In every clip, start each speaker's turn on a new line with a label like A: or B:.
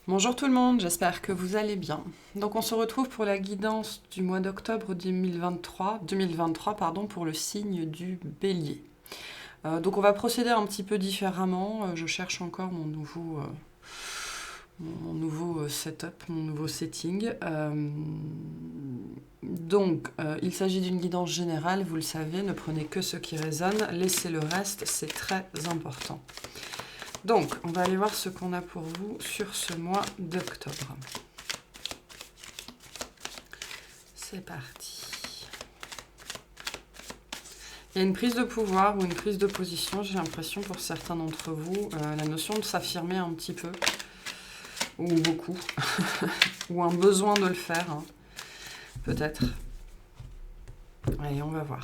A: Bonjour tout le monde, j'espère que vous allez bien. Donc on se retrouve pour la guidance du mois d'octobre 2023 pardon, pour le signe du Bélier. Donc on va procéder un petit peu différemment. Je cherche encore mon nouveau setup, mon nouveau setting. Il s'agit d'une guidance générale, vous le savez, ne prenez que ce qui résonne, laissez le reste, c'est très important. Donc, on va aller voir ce qu'on a pour vous sur ce mois d'octobre. C'est parti. Il y a une prise de pouvoir ou une prise de position, j'ai l'impression pour certains d'entre vous, la notion de s'affirmer un petit peu, ou beaucoup, ou un besoin de le faire, hein, peut-être. Allez, on va voir.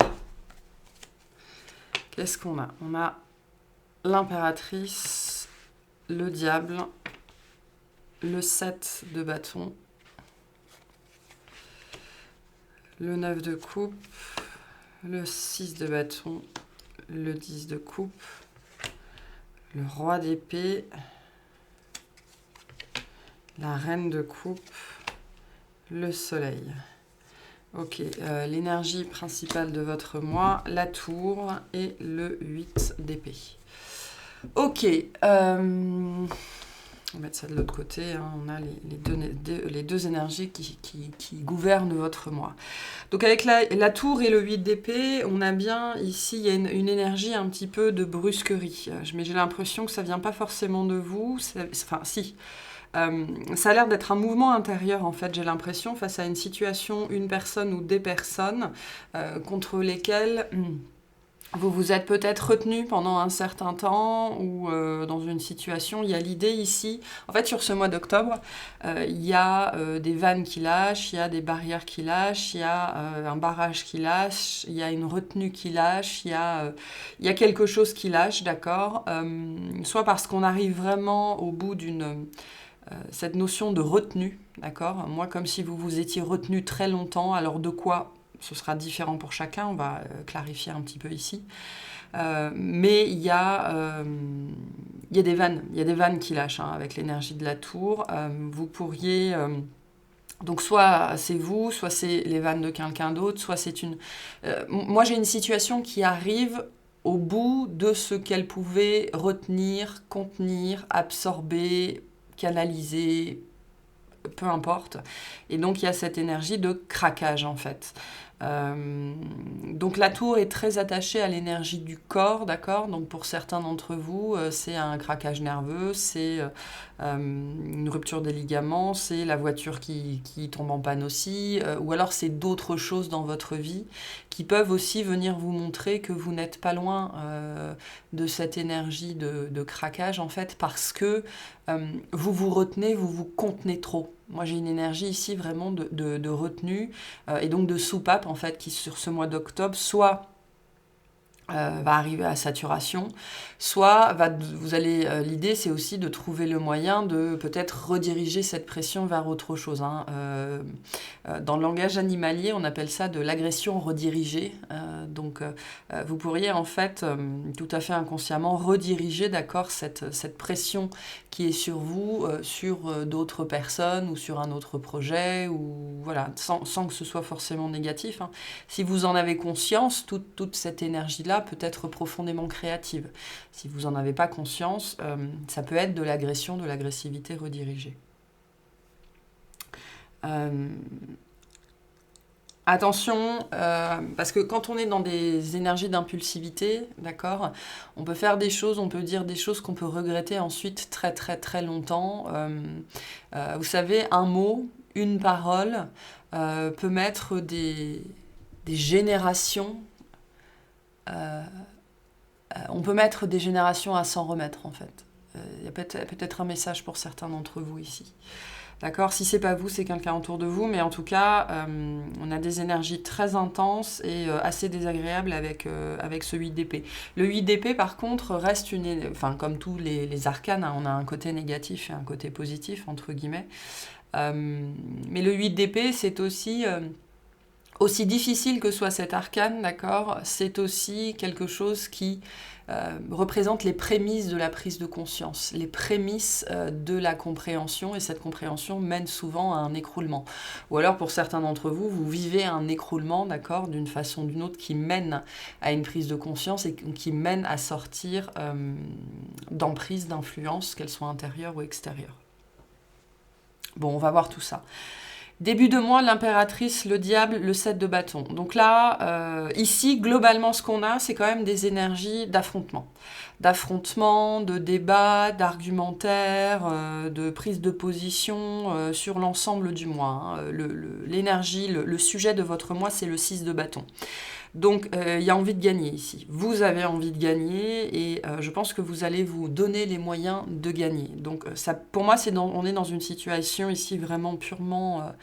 A: Qu'est-ce qu'on a? On a l'impératrice, le diable, le 7 de bâton, le 9 de coupe, le 6 de bâton, le 10 de coupe, le roi d'épée, la reine de coupe, le soleil. Ok, l'énergie principale de votre mois, la tour et le 8 d'épée. Ok, on va mettre ça de l'autre côté, hein. On a les deux énergies qui gouvernent votre mois. Donc avec la tour et le 8 d'épée, on a bien ici, il y a une énergie un petit peu de brusquerie. Mais j'ai l'impression que ça vient pas forcément de vous, enfin si. Ça a l'air d'être un mouvement intérieur, en fait, j'ai l'impression, face à une situation, une personne ou des personnes contre lesquelles vous vous êtes peut-être retenu pendant un certain temps ou dans une situation. Il y a l'idée ici, en fait, sur ce mois d'octobre, il y a des vannes qui lâchent, il y a des barrières qui lâchent, il y a un barrage qui lâche, il y a une retenue qui lâche, il y a quelque chose qui lâche, d'accord, soit parce qu'on arrive vraiment au bout d'une cette notion de retenue, d'accord? Moi, comme si vous vous étiez retenu très longtemps, alors de quoi? Ce sera différent pour chacun, on va clarifier un petit peu ici. Mais il y a des vannes qui lâchent, hein, avec l'énergie de la tour. Vous pourriez... donc soit c'est vous, soit c'est les vannes de quelqu'un d'autre, soit c'est une... moi, j'ai une situation qui arrive au bout de ce qu'elle pouvait retenir, contenir, absorber, canaliser, peu importe. Et donc il y a cette énergie de craquage en fait. Donc la tour est très attachée à l'énergie du corps, d'accord? Donc pour certains d'entre vous, c'est un craquage nerveux, c'est une rupture des ligaments, c'est la voiture qui tombe en panne aussi, ou alors c'est d'autres choses dans votre vie qui peuvent aussi venir vous montrer que vous n'êtes pas loin de cette énergie de craquage en fait, parce que vous vous retenez, vous vous contenez trop. Moi, j'ai une énergie ici vraiment de retenue et donc de soupape, en fait, qui, sur ce mois d'octobre, soit va arriver à saturation, soit l'idée c'est aussi de trouver le moyen de peut-être rediriger cette pression vers autre chose, hein. Dans le langage animalier, on appelle ça de l'agression redirigée. Vous pourriez en fait tout à fait inconsciemment rediriger, d'accord, cette pression qui est sur vous, sur d'autres personnes ou sur un autre projet, ou voilà, sans que ce soit forcément négatif, hein. Si vous en avez conscience, toute cette énergie-là peut être profondément créative. Si vous n'en avez pas conscience, ça peut être de l'agression, de l'agressivité redirigée. Attention, parce que quand on est dans des énergies d'impulsivité, d'accord, on peut faire des choses, on peut dire des choses qu'on peut regretter ensuite très très très longtemps. Vous savez, un mot, une parole peut mettre des générations. On peut mettre des générations à s'en remettre en fait. Il y a peut-être un message pour certains d'entre vous ici. D'accord? Si c'est pas vous, c'est quelqu'un autour de vous, mais en tout cas, on a des énergies très intenses et assez désagréables avec ce 8 d'épée. Le 8 d'épée, par contre, reste enfin, comme tous les arcanes, hein, on a un côté négatif et un côté positif, entre guillemets. Mais le 8 d'épée, c'est aussi Aussi difficile que soit cet arcane, d'accord, c'est aussi quelque chose qui représente les prémices de la prise de conscience, les prémices de la compréhension, et cette compréhension mène souvent à un écroulement. Ou alors pour certains d'entre vous, vous vivez un écroulement, d'accord, d'une façon ou d'une autre qui mène à une prise de conscience et qui mène à sortir d'emprise, d'influence, qu'elles soient intérieures ou extérieures. Bon, on va voir tout ça. Début de mois, l'impératrice, le diable, le 7 de bâton. Donc là, ici, globalement, ce qu'on a, c'est quand même des énergies d'affrontement. D'affrontement, de débat, d'argumentaire, de prise de position sur l'ensemble du mois. Hein. L'énergie, le sujet de votre mois, c'est le 6 de bâton. Donc, il y a envie de gagner ici. Vous avez envie de gagner et je pense que vous allez vous donner les moyens de gagner. Donc, ça, pour moi, on est dans une situation ici vraiment purement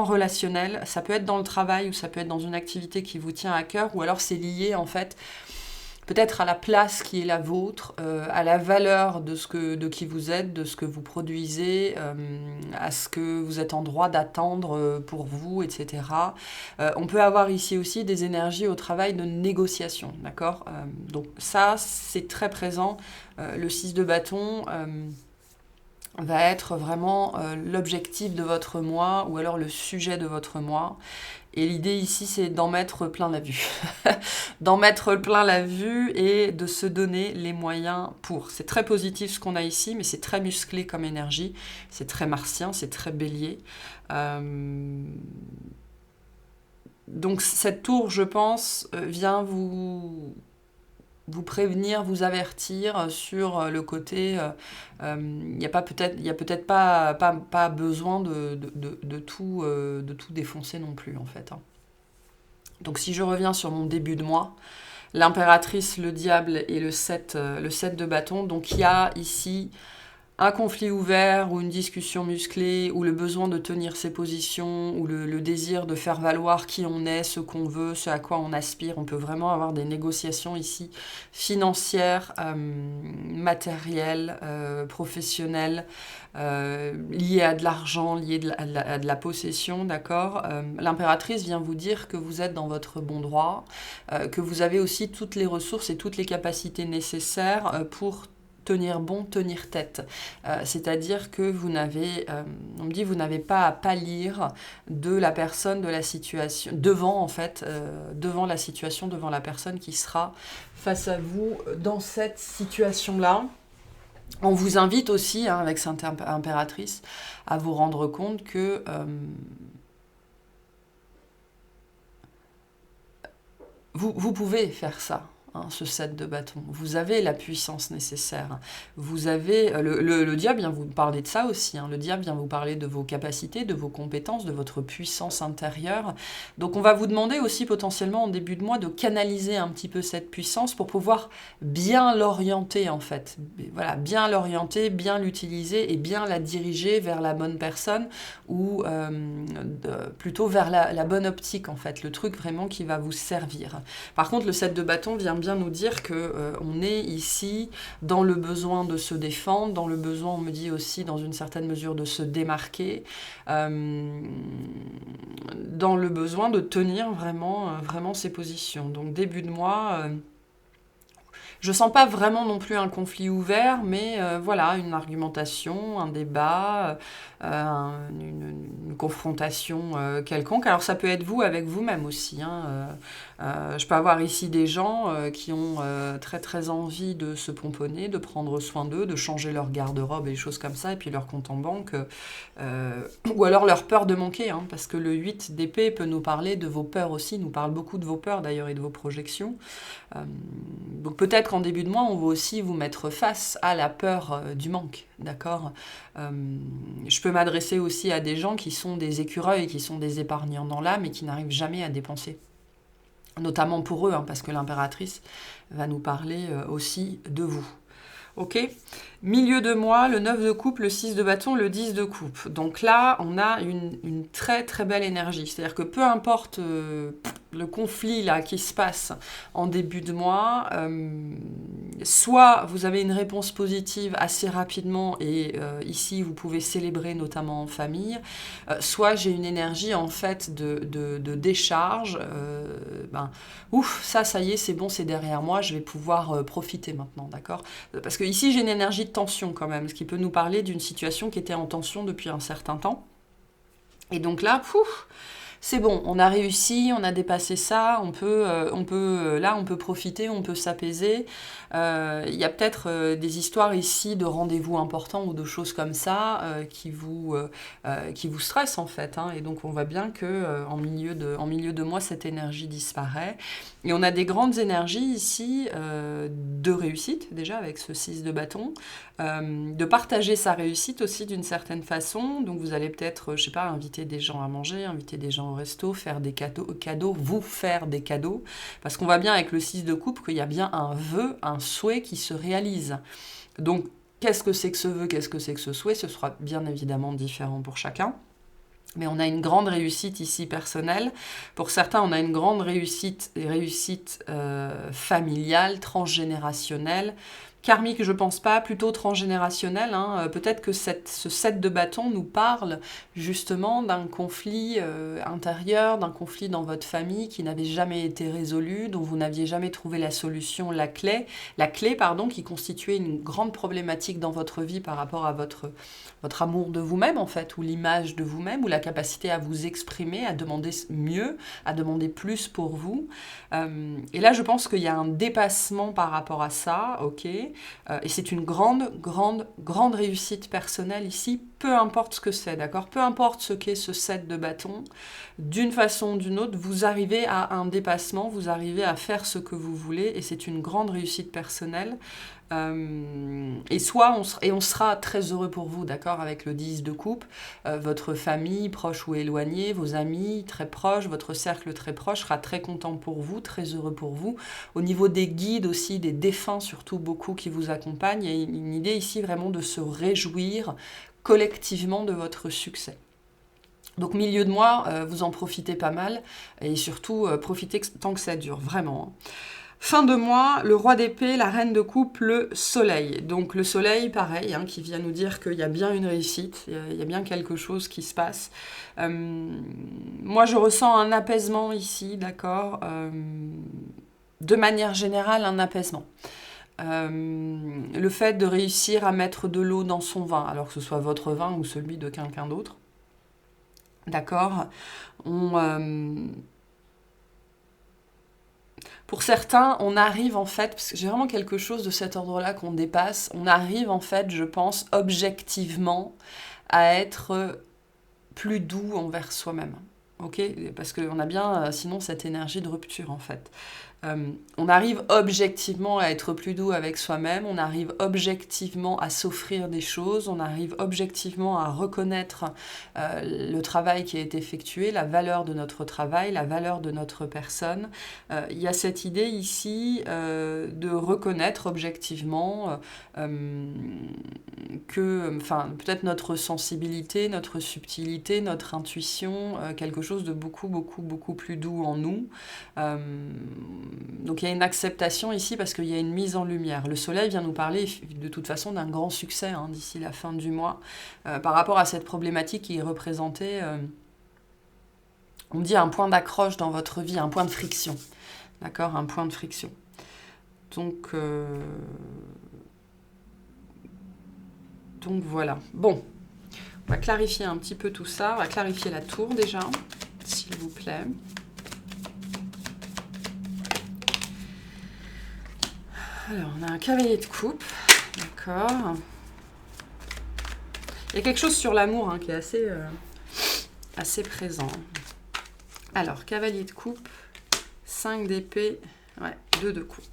A: relationnelle. Ça peut être dans le travail ou ça peut être dans une activité qui vous tient à cœur ou alors c'est lié, en fait, peut-être à la place qui est la vôtre, à la valeur de qui vous êtes, de ce que vous produisez, à ce que vous êtes en droit d'attendre pour vous, etc. On peut avoir ici aussi des énergies au travail de négociation, d'accord ? Donc ça, c'est très présent. Le 6 de bâton va être vraiment l'objectif de votre mois ou alors le sujet de votre mois. Et l'idée ici, c'est d'en mettre plein la vue. D'en mettre plein la vue et de se donner les moyens pour. C'est très positif ce qu'on a ici, mais c'est très musclé comme énergie. C'est très martien, c'est très bélier. Donc cette tour, je pense, vient vous prévenir, vous avertir sur le côté, il n'y a peut-être pas besoin de tout défoncer non plus, en fait. Hein. Donc si je reviens sur mon début de mois, l'impératrice, le diable et le 7 de bâton, donc il y a ici un conflit ouvert ou une discussion musclée ou le besoin de tenir ses positions ou le désir de faire valoir qui on est, ce qu'on veut, ce à quoi on aspire. On peut vraiment avoir des négociations ici financières, matérielles, professionnelles, liées à de l'argent, liées à de la possession, d'accord ? L'impératrice vient vous dire que vous êtes dans votre bon droit, que vous avez aussi toutes les ressources et toutes les capacités nécessaires pour tenir bon, tenir tête. C'est-à-dire que vous n'avez pas à pâlir de la personne, de la situation, devant la situation, devant la personne qui sera face à vous dans cette situation-là. On vous invite aussi, hein, avec cette impératrice, à vous rendre compte que vous pouvez faire ça. Hein, ce 7 de bâton. Vous avez la puissance nécessaire. Vous avez le diable vient vous parler de ça aussi. Hein. Le diable vient vous parler de vos capacités, de vos compétences, de votre puissance intérieure. Donc on va vous demander aussi potentiellement en début de mois de canaliser un petit peu cette puissance pour pouvoir bien l'orienter en fait. Voilà, bien l'orienter, bien l'utiliser et bien la diriger vers la bonne personne ou plutôt vers la bonne optique en fait. Le truc vraiment qui va vous servir. Par contre, le 7 de bâton vient bien nous dire que on est ici dans le besoin de se défendre, dans le besoin, on me dit aussi, dans une certaine mesure, de se démarquer, dans le besoin de tenir vraiment ses positions. Donc début de mois, je sens pas vraiment non plus un conflit ouvert, mais voilà, une argumentation, un débat, une confrontation quelconque. Alors ça peut être vous avec vous-même aussi. Hein, je peux avoir ici des gens qui ont très très envie de se pomponner, de prendre soin d'eux, de changer leur garde-robe et des choses comme ça, et puis leur compte en banque, ou alors leur peur de manquer, hein, parce que le 8 d'épée peut nous parler de vos peurs aussi, nous parle beaucoup de vos peurs d'ailleurs et de vos projections. Donc peut-être qu'en début de mois, on va aussi vous mettre face à la peur du manque, d'accord ? Je peux m'adresser aussi à des gens qui sont des écureuils, qui sont des épargnants dans l'âme et qui n'arrivent jamais à dépenser. Notamment pour eux, hein, parce que l'impératrice va nous parler aussi de vous. Ok ? Milieu de mois, le 9 de coupe, le 6 de bâton, le 10 de coupe. Donc là, on a une très très belle énergie. C'est-à-dire que peu importe le conflit là qui se passe en début de mois, soit vous avez une réponse positive assez rapidement et ici vous pouvez célébrer notamment en famille, soit j'ai une énergie en fait de décharge. Ouf, ça y est, c'est bon, c'est derrière moi, je vais pouvoir profiter maintenant, d'accord ? Parce que ici j'ai une énergie de tension quand même, ce qui peut nous parler d'une situation qui était en tension depuis un certain temps. Et donc là, c'est bon, on a réussi, on a dépassé ça, on peut profiter, on peut s'apaiser. Il y a peut-être des histoires ici de rendez-vous importants ou de choses comme ça qui vous stressent en fait. Hein. Et donc on voit bien que en milieu de mois, cette énergie disparaît. Et on a des grandes énergies ici de réussite, déjà avec ce 6 de bâton, de partager sa réussite aussi d'une certaine façon. Donc vous allez peut-être, je sais pas, inviter des gens à manger, inviter des gens au resto, faire des cadeaux, vous faire des cadeaux. Parce qu'on voit bien avec le 6 de coupe qu'il y a bien un vœu, un souhait qui se réalise. Donc qu'est-ce que c'est que ce vœu, qu'est-ce que c'est que ce souhait ? Ce sera bien évidemment différent pour chacun. Mais on a une grande réussite ici personnelle. Pour certains, on a une grande réussite familiale, transgénérationnelle. Karmique, je pense pas, plutôt transgénérationnel. Hein. Peut-être que ce 7 de bâton nous parle justement d'un conflit intérieur, d'un conflit dans votre famille qui n'avait jamais été résolu, dont vous n'aviez jamais trouvé la solution, la clé, qui constituait une grande problématique dans votre vie par rapport à votre amour de vous-même en fait, ou l'image de vous-même, ou la capacité à vous exprimer, à demander mieux, à demander plus pour vous. Et là, je pense qu'il y a un dépassement par rapport à ça, ok. Et c'est une grande réussite personnelle ici, peu importe ce que c'est, d'accord ? Peu importe ce qu'est ce 7 de bâton, d'une façon ou d'une autre, vous arrivez à un dépassement, vous arrivez à faire ce que vous voulez, et c'est une grande réussite personnelle. Et on sera très heureux pour vous, d'accord, avec le 10 de coupe, votre famille, proche ou éloignée, vos amis très proches, votre cercle très proche sera très content pour vous, très heureux pour vous. Au niveau des guides aussi, des défunts surtout, beaucoup qui vous accompagnent, il y a une idée ici vraiment de se réjouir collectivement de votre succès. Donc milieu de mois, vous en profitez pas mal, et surtout profitez tant que ça dure, vraiment. Fin de mois, le roi d'épée, la reine de coupe, le soleil. Donc le soleil, pareil, qui vient nous dire qu'il y a bien une réussite, il y a bien quelque chose qui se passe. Moi, je ressens un apaisement ici, d'accord ? De manière générale, un apaisement. Le fait de réussir à mettre de l'eau dans son vin, alors que ce soit votre vin ou celui de quelqu'un d'autre. D'accord ? Pour certains, on arrive en fait, parce que j'ai vraiment quelque chose de cet ordre-là qu'on dépasse, on arrive en fait, je pense, objectivement à être plus doux envers soi-même. Ok ? Parce qu'on a bien, sinon, cette énergie de rupture en fait. On arrive objectivement à être plus doux avec soi-même, on arrive objectivement à s'offrir des choses, on arrive objectivement à reconnaître le travail qui a été effectué, la valeur de notre travail, la valeur de notre personne. Il y a cette idée ici de reconnaître objectivement que, peut-être notre sensibilité, notre subtilité, notre intuition, quelque chose de beaucoup plus doux en nous. Donc il y a une acceptation ici parce qu'il y a une mise en lumière. Le soleil vient nous parler de toute façon d'un grand succès d'ici la fin du mois par rapport à cette problématique qui est représentée, on dit un point d'accroche dans votre vie, un point de friction. D'accord ? Un point de friction. Donc voilà. Bon, on va clarifier un petit peu tout ça. On va clarifier la tour déjà, s'il vous plaît. Alors, on a un cavalier de coupe, d'accord. Il y a quelque chose sur l'amour qui est assez présent. Alors, cavalier de coupe, 5 d'épée, 2 de coupe.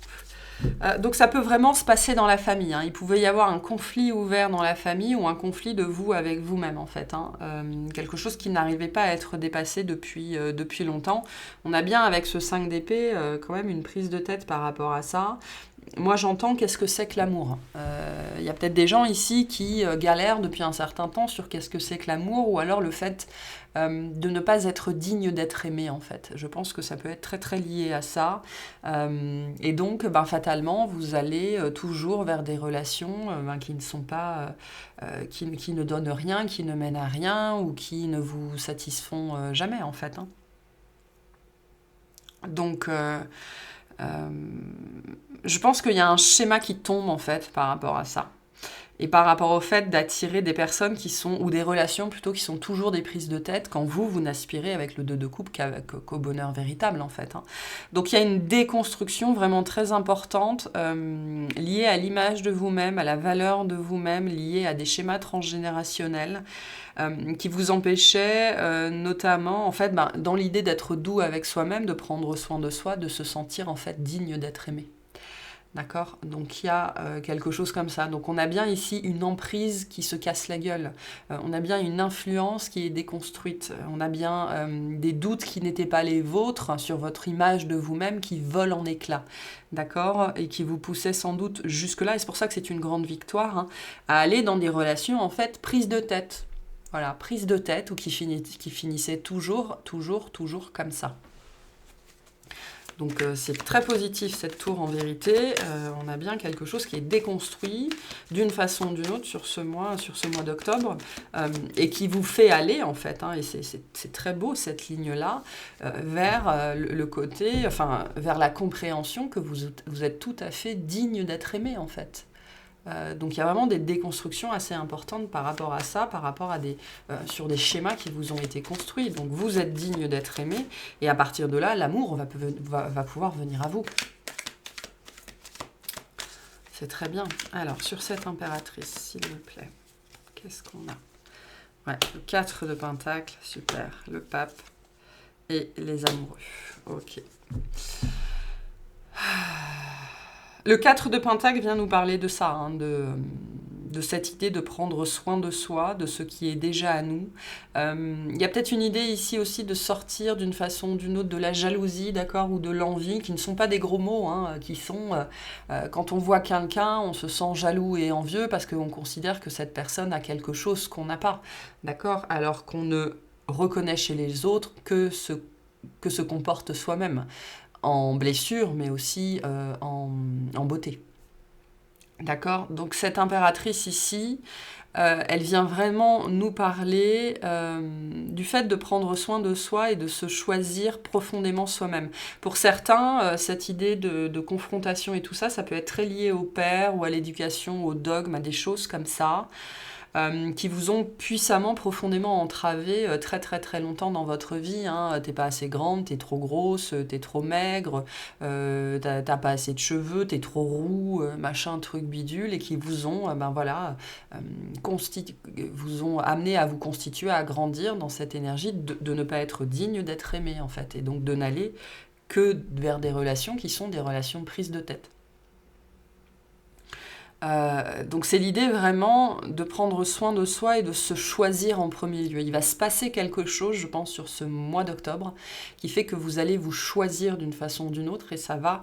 A: Donc ça peut vraiment se passer dans la famille. Il pouvait y avoir un conflit ouvert dans la famille ou un conflit de vous avec vous-même en fait. Quelque chose qui n'arrivait pas à être dépassé depuis longtemps. On a bien avec ce 5 d'épée quand même une prise de tête par rapport à ça. moi j'entends qu'est-ce que c'est que l'amour. Il y a peut-être des gens ici qui galèrent depuis un certain temps sur qu'est-ce que c'est que l'amour, ou alors le fait de ne pas être digne d'être aimé, en fait. Je pense que ça peut être très très lié à ça. Et donc, fatalement, vous allez toujours vers des relations qui ne sont pas... qui ne donnent rien, qui ne mènent à rien, ou qui ne vous satisfont jamais, en fait. Hein. Donc... je pense qu'il y a un schéma qui tombe en fait par rapport à ça. Et par rapport au fait d'attirer des personnes qui sont, ou des relations plutôt, qui sont toujours des prises de tête, quand vous n'aspirez avec le 2 de coupe qu'au bonheur véritable, en fait. Hein. Donc il y a une déconstruction vraiment très importante, liée à l'image de vous-même, à la valeur de vous-même, liée à des schémas transgénérationnels, qui vous empêchaient, notamment, en fait, dans l'idée d'être doux avec soi-même, de prendre soin de soi, de se sentir, en fait, digne d'être aimé. D'accord ? Donc il y a quelque chose comme ça. Donc on a bien ici une emprise qui se casse la gueule. On a bien une influence qui est déconstruite. On a bien des doutes qui n'étaient pas les vôtres sur votre image de vous-même qui volent en éclats. D'accord ? Et qui vous poussaient sans doute jusque-là. Et c'est pour ça que c'est une grande victoire, hein, à aller dans des relations en fait prises de tête. Voilà, prise de tête ou qui finissait toujours comme ça. Donc c'est très positif cette tour en vérité. On a bien quelque chose qui est déconstruit d'une façon ou d'une autre sur ce mois d'octobre et qui vous fait aller en fait, hein, et c'est très beau cette ligne-là, vers le côté, enfin vers la compréhension que vous êtes tout à fait digne d'être aimé en fait. Donc il y a vraiment des déconstructions assez importantes par rapport à ça, par rapport à sur des schémas qui vous ont été construits. Donc vous êtes digne d'être aimé, et à partir de là, l'amour va pouvoir venir à vous. C'est très bien. Alors, sur cette impératrice, s'il vous plaît, qu'est-ce qu'on a ? Ouais, le 4 de Pentacle, super. Le pape et les amoureux. Ok. Le 4 de Pentacle vient nous parler de ça, hein, de cette idée de prendre soin de soi, de ce qui est déjà à nous. Il y a peut-être une idée ici aussi de sortir d'une façon ou d'une autre de la jalousie, d'accord, ou de l'envie, qui ne sont pas des gros mots, hein, qui sont, quand on voit quelqu'un, on se sent jaloux et envieux parce qu'on considère que cette personne a quelque chose qu'on n'a pas, d'accord, alors qu'on ne reconnaît chez les autres que ce qu'on porte soi-même. En blessure, mais aussi en beauté. D'accord ? Donc cette impératrice ici, elle vient vraiment nous parler du fait de prendre soin de soi et de se choisir profondément soi-même. Pour certains, cette idée de confrontation et tout ça, ça peut être très lié au père ou à l'éducation, au dogme, à des choses comme ça. Qui vous ont puissamment, profondément entravé très très très longtemps dans votre vie. Hein. T'es pas assez grande, t'es trop grosse, t'es trop maigre, t'as pas assez de cheveux, t'es trop roux, machin, truc bidule, et qui vous ont, vous ont amené à vous constituer, à grandir dans cette énergie de ne pas être digne d'être aimé, en fait, et donc de n'aller que vers des relations qui sont des relations prises de tête. Donc c'est l'idée vraiment de prendre soin de soi et de se choisir en premier lieu. Il va se passer quelque chose, je pense, sur ce mois d'octobre, qui fait que vous allez vous choisir d'une façon ou d'une autre, et ça va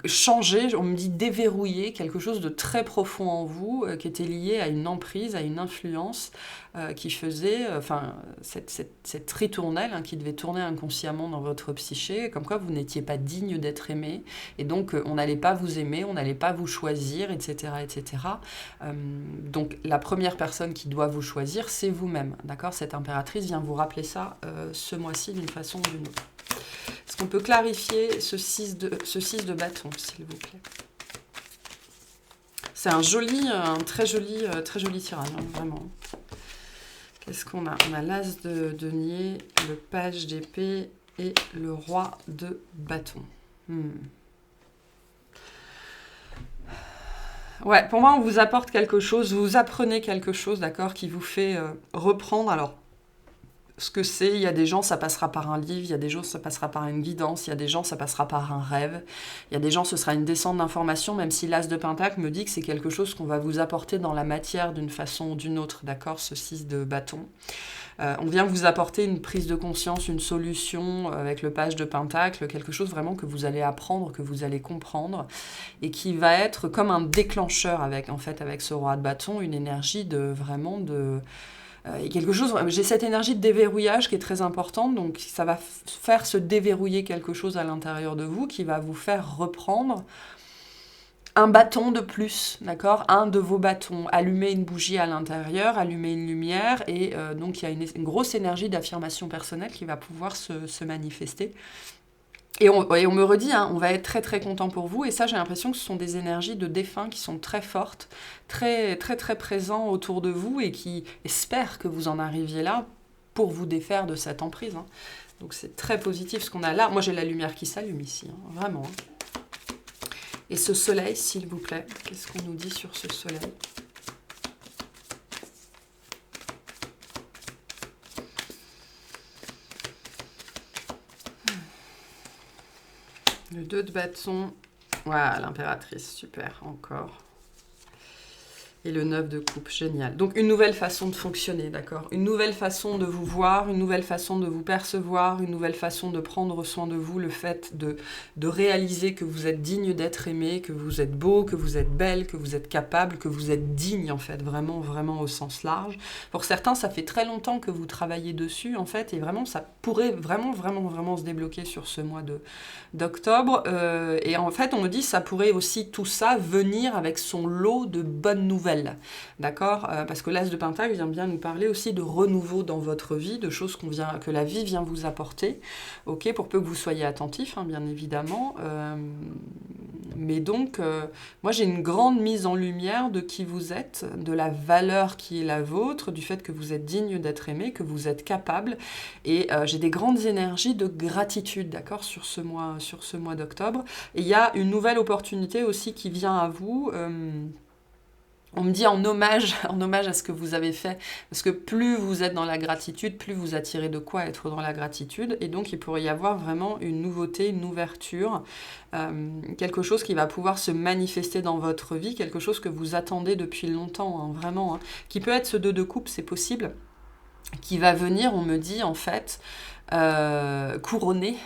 A: changer, on me dit déverrouiller quelque chose de très profond en vous, qui était lié à une emprise, à une influence qui faisait, cette ritournelle, hein, qui devait tourner inconsciemment dans votre psyché, comme quoi vous n'étiez pas digne d'être aimé, et donc on n'allait pas vous aimer, on n'allait pas vous choisir, etc. etc. Donc la première personne qui doit vous choisir, c'est vous-même, d'accord ? Cette impératrice vient vous rappeler ça ce mois-ci d'une façon ou d'une autre. Est-ce qu'on peut clarifier ce 6 de bâton, s'il vous plaît ? C'est un très joli tirage, hein, vraiment. Qu'est-ce qu'on a ? On a l'as de denier, le page d'épée et le roi de bâton. Ouais, pour moi, on vous apporte quelque chose, vous apprenez quelque chose, d'accord, qui vous fait reprendre, alors, ce que c'est. Il y a des gens, ça passera par un livre, il y a des gens, ça passera par une guidance, il y a des gens, ça passera par un rêve, il y a des gens, ce sera une descente d'informations, même si l'As de Pentacle me dit que c'est quelque chose qu'on va vous apporter dans la matière d'une façon ou d'une autre, d'accord, ce 6 de bâton. On vient vous apporter une prise de conscience, une solution avec le page de Pentacle, quelque chose vraiment que vous allez apprendre, que vous allez comprendre, et qui va être comme un déclencheur avec ce roi de bâton, une énergie quelque chose. J'ai cette énergie de déverrouillage qui est très importante, donc ça va faire se déverrouiller quelque chose à l'intérieur de vous qui va vous faire reprendre un bâton de plus, d'accord? Un de vos bâtons, allumer une bougie à l'intérieur, allumer une lumière, et donc il y a une grosse énergie d'affirmation personnelle qui va pouvoir se manifester. Et on me redit, hein, on va être très très content pour vous, et ça j'ai l'impression que ce sont des énergies de défunts qui sont très fortes, très très très présents autour de vous, et qui espèrent que vous en arriviez là pour vous défaire de cette emprise. Hein. Donc c'est très positif ce qu'on a là. Moi j'ai la lumière qui s'allume ici, hein, vraiment. Hein. Et ce soleil, s'il vous plaît, qu'est-ce qu'on nous dit sur ce soleil? Le 2 de bâton. Voilà, l'impératrice, super, encore. Et le 9 de coupe, génial. Donc une nouvelle façon de fonctionner, d'accord? Une nouvelle façon de vous voir, une nouvelle façon de vous percevoir, une nouvelle façon de prendre soin de vous, le fait de réaliser que vous êtes digne d'être aimé, que vous êtes beau, que vous êtes belle, que vous êtes capable, que vous êtes digne en fait, vraiment, vraiment au sens large. Pour certains, ça fait très longtemps que vous travaillez dessus en fait, et vraiment, ça pourrait vraiment, vraiment, vraiment se débloquer sur ce mois d'octobre. Et en fait, on me dit ça pourrait aussi tout ça venir avec son lot de bonnes nouvelles. D'accord, parce que l'As de Pentacle vient bien nous parler aussi de renouveau dans votre vie, de choses que la vie vient vous apporter, ok, pour peu que vous soyez attentif, hein, bien évidemment. Mais donc, moi j'ai une grande mise en lumière de qui vous êtes, de la valeur qui est la vôtre, du fait que vous êtes digne d'être aimé, que vous êtes capable, et j'ai des grandes énergies de gratitude, d'accord, sur ce mois d'octobre. Et il y a une nouvelle opportunité aussi qui vient à vous. On me dit en hommage à ce que vous avez fait, parce que plus vous êtes dans la gratitude, plus vous attirez de quoi être dans la gratitude, et donc il pourrait y avoir vraiment une nouveauté, une ouverture, quelque chose qui va pouvoir se manifester dans votre vie, quelque chose que vous attendez depuis longtemps, hein, vraiment, hein, qui peut être ce 2 de coupe, c'est possible, qui va venir, on me dit en fait, couronner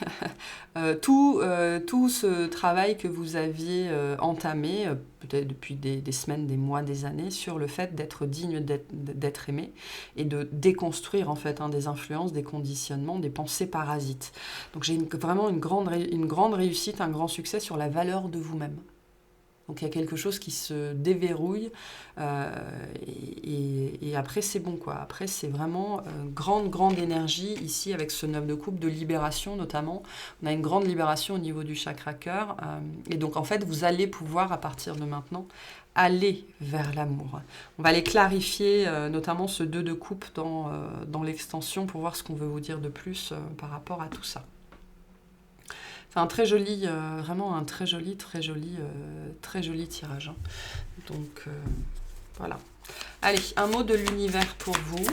A: tout ce travail que vous aviez entamé, peut-être depuis des semaines, des mois, des années, sur le fait d'être digne d'être aimé, et de déconstruire en fait des influences, des conditionnements, des pensées parasites. Donc j'ai vraiment une grande réussite, un grand succès sur la valeur de vous-même. Donc il y a quelque chose qui se déverrouille, et après c'est bon quoi. Après c'est vraiment grande énergie ici avec ce 9 de coupe de libération notamment. On a une grande libération au niveau du chakra cœur, et donc en fait vous allez pouvoir à partir de maintenant aller vers l'amour. On va aller clarifier notamment ce 2 de coupe dans l'extension pour voir ce qu'on veut vous dire de plus par rapport à tout ça. C'est un très joli, vraiment un très joli tirage. Hein. Donc, voilà. Allez, un mot de l'univers pour vous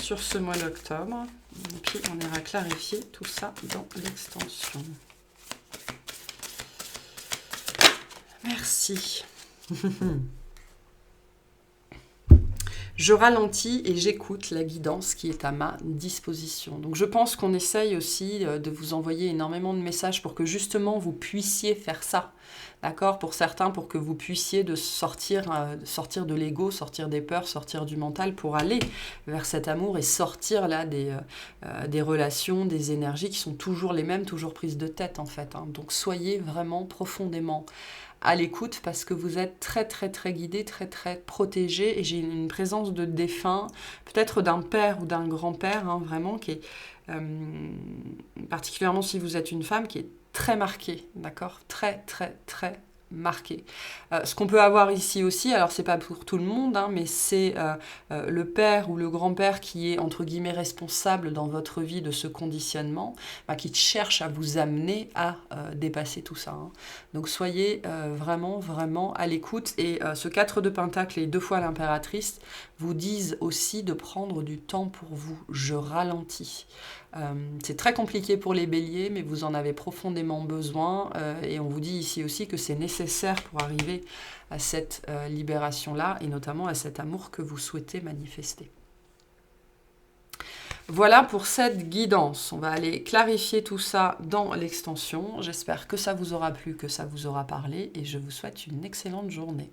A: sur ce mois d'octobre. Et puis, on ira clarifier tout ça dans l'extension. Merci. Je ralentis et j'écoute la guidance qui est à ma disposition. Donc je pense qu'on essaye aussi de vous envoyer énormément de messages pour que justement vous puissiez faire ça. D'accord? Pour certains, pour que vous puissiez sortir de l'ego, sortir des peurs, sortir du mental pour aller vers cet amour et sortir là des relations, des énergies qui sont toujours les mêmes, toujours prises de tête en fait. Hein. Donc soyez vraiment profondément à l'écoute parce que vous êtes très très très guidé, très très protégé, et j'ai une présence de défunt, peut-être d'un père ou d'un grand-père, hein, vraiment, qui est, particulièrement si vous êtes une femme, qui est très marquée, d'accord ? Très très très marqué. Ce qu'on peut avoir ici aussi, alors c'est pas pour tout le monde, hein, mais c'est le père ou le grand-père qui est entre guillemets responsable dans votre vie de ce conditionnement, qui cherche à vous amener à dépasser tout ça. Hein. Donc soyez vraiment à l'écoute. Et ce 4 de Pentacle et 2 fois l'impératrice vous disent aussi de prendre du temps pour vous. Je ralentis. C'est très compliqué pour les béliers, mais vous en avez profondément besoin. Et on vous dit ici aussi que c'est nécessaire pour arriver à cette libération-là, et notamment à cet amour que vous souhaitez manifester. Voilà pour cette guidance. On va aller clarifier tout ça dans l'extension. J'espère que ça vous aura plu, que ça vous aura parlé, et je vous souhaite une excellente journée.